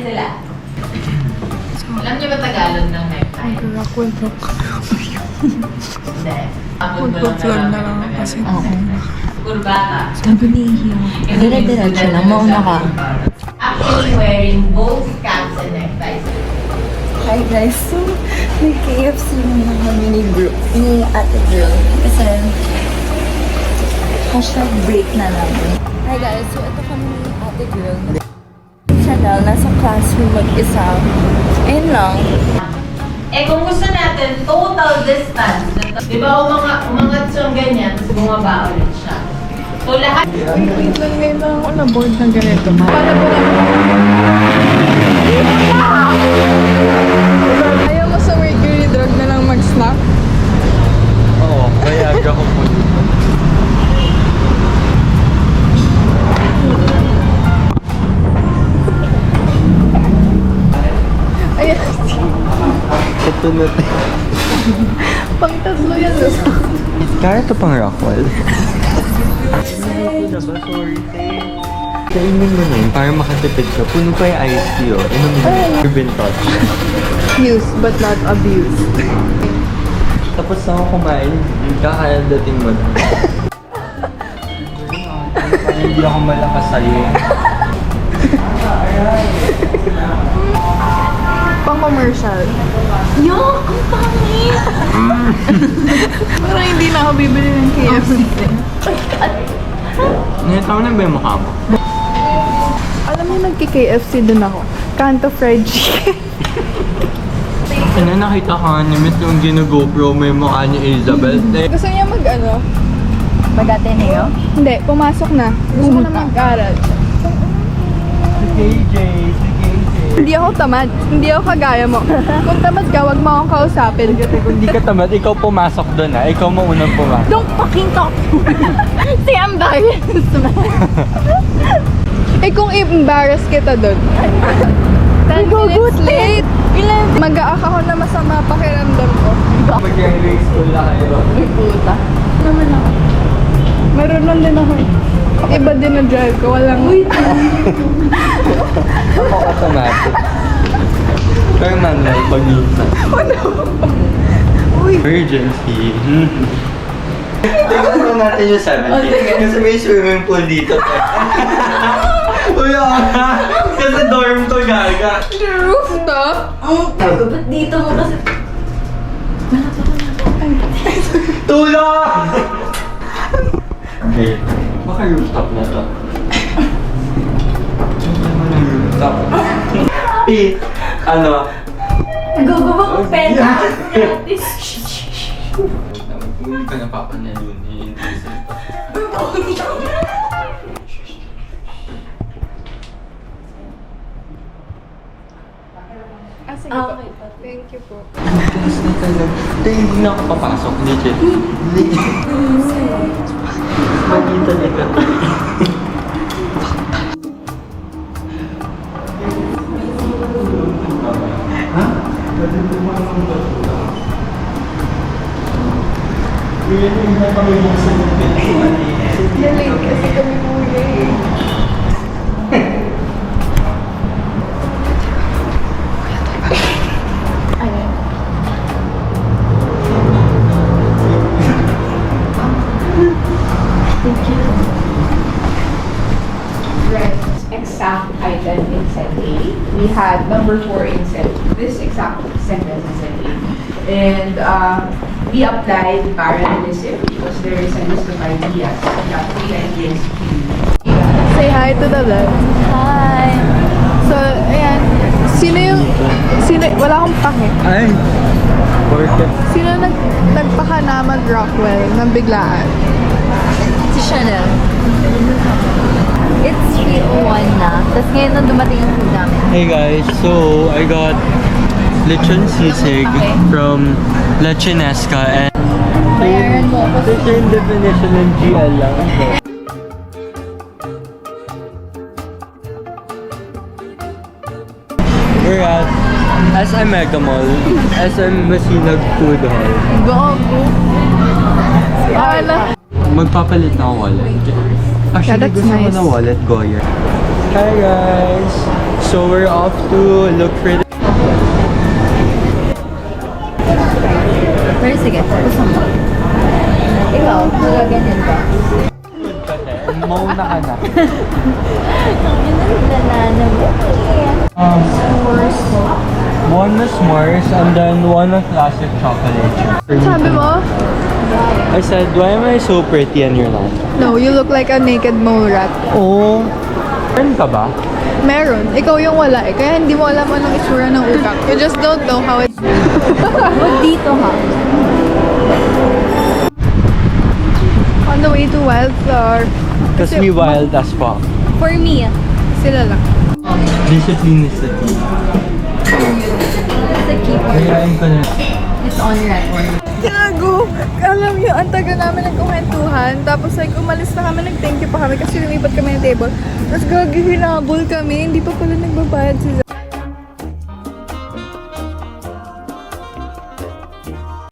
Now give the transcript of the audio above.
sila. Alam niyo ba Tagalog ng necktie? Hindi. Mag-vlog na lang kasi. Kurbata. Sabi ni Hio, dire-diretso lang, mauna ka. Actually wearing both caps and neckties. Hi guys, so may KFC na kami ni group, ni ate girl. Kasi hashtag break na namin. Hi guys, so ito kami ni ate girl. Chanel, nasa classroom mag-isa. Ayun lang. Eh kung gusto natin, total distance. Di ba umangat siyang ganyan, tapos bumaba ulit siya. So lahat... Wait lang, ngayon lang ako na-board ng ganito. Paano po ayaw mo sa Mercury Drug na lang mag-snack? Oo, kaya aga ko po. Ayan. Ito na. Pang tatlo yan. Kaya ito pang Rockwell. Sorry, kainin mo na yun para makatipid ka. Puno pa yung iced tea, oh. Inumin mo. You've been touched. Use but not abuse. Tapos na ako kumain, kakadating mo na. Hindi ako malakas sa'yo. Pang commercial. Yo, ang pangit! Parang hindi na ako bibili ng KFC. Natawa na ba yung mukha mo? Alam mo, nagki-KFC din ako. Kanto fried chicken. Ano, nakita ka ni Miss yung ginagopro mo yung mukha ni Isabel. Gusto niya mag-ano? Mag-Ateneo? Hindi, pumasok na. Gusto ko na mag-aral. Si KJ. Hindi ako tamad. Hindi ako kagaya mo. Kung tamad ka, wag mo akong kausapin. Kung di ka tamad, ikaw pumasok doon ha. Ikaw mo unang pumasok. Don't fucking talk! Si embarrassed man. Eh kung i-embarrass kita doon. 10 minutes late. Mag-aak ako na masama pakiramdam ko. Mag-grade school na kayo. May puta. Naman ako. Meron lang din ako. Iba din na drive ko. Walang... Ako automatic. Pero manual pag-iisan. Emergency. Tingnan mo natin yung 70. Kasi may swimming pool dito. Uy, kasi dorm to, gaga. Rooftop? Ba't dito mo kasi... Tulong! Okay, baka rooftop na to. Ano na rooftop? Ano? Nagugubak ang pena. Hindi ka napapanalunin. Sige po. Thank you po. Tapos na talaga. Ito hindi na ako papasok. Legit. Mali talaga. Ha? Hindi na kami buksan ng pintuan eh. Galing kasi kami muli. Exact item in set A. We had number 4 in set. This exact sentence in set A. And we applied parallelism because there is a list of ideas. We have 3 ideas. Say hi to the left. Hi! So, ayan. Wala akong pake. Ay! Porket. Sino nagpaka na mag-Rockwell ng biglaan? Si Chanel. It's 3:01 na. Tapos ngayon na dumating yung food namin. Hey guys, so I got lechon sisig Okay. from Lechonesca and Bayaran mo ako. ito yung definition ng GL lang. We're at SM Mega Mall, SM Masinag Food Hall. Gago. Ala. Magpapalit na ako wallet. Actually, Yeah, that's gusto ko nice. na wallet, Goya. Hi guys! So we're off to look for the... Pero sige, gusto mo. Ikaw, magaganyan ka. Mauna ka na. Yun ang nananabi. One na s'mores and then one na classic chocolate chip. Sabi mo? I said, why am I so pretty and you're not? No, you look like a naked mole rat. Oh. Friend ka ba? Meron. Ikaw yung wala eh. Kaya hindi mo alam anong itsura ng utak. You just don't know how it... Huwag dito ha. On the way to Wildflower. Kasi me wild as fuck. For me, Sila lang. Discipline is the key. it's the key for Kayain ko na. It's on record. Gago! Alam niyo, ang taga namin nagkumentuhan. Tapos like, umalis na kami, nag-thank you pa kami kasi lumipat kami ng table. Tapos gagi, hinabol kami. Hindi pa pala nagbabayad si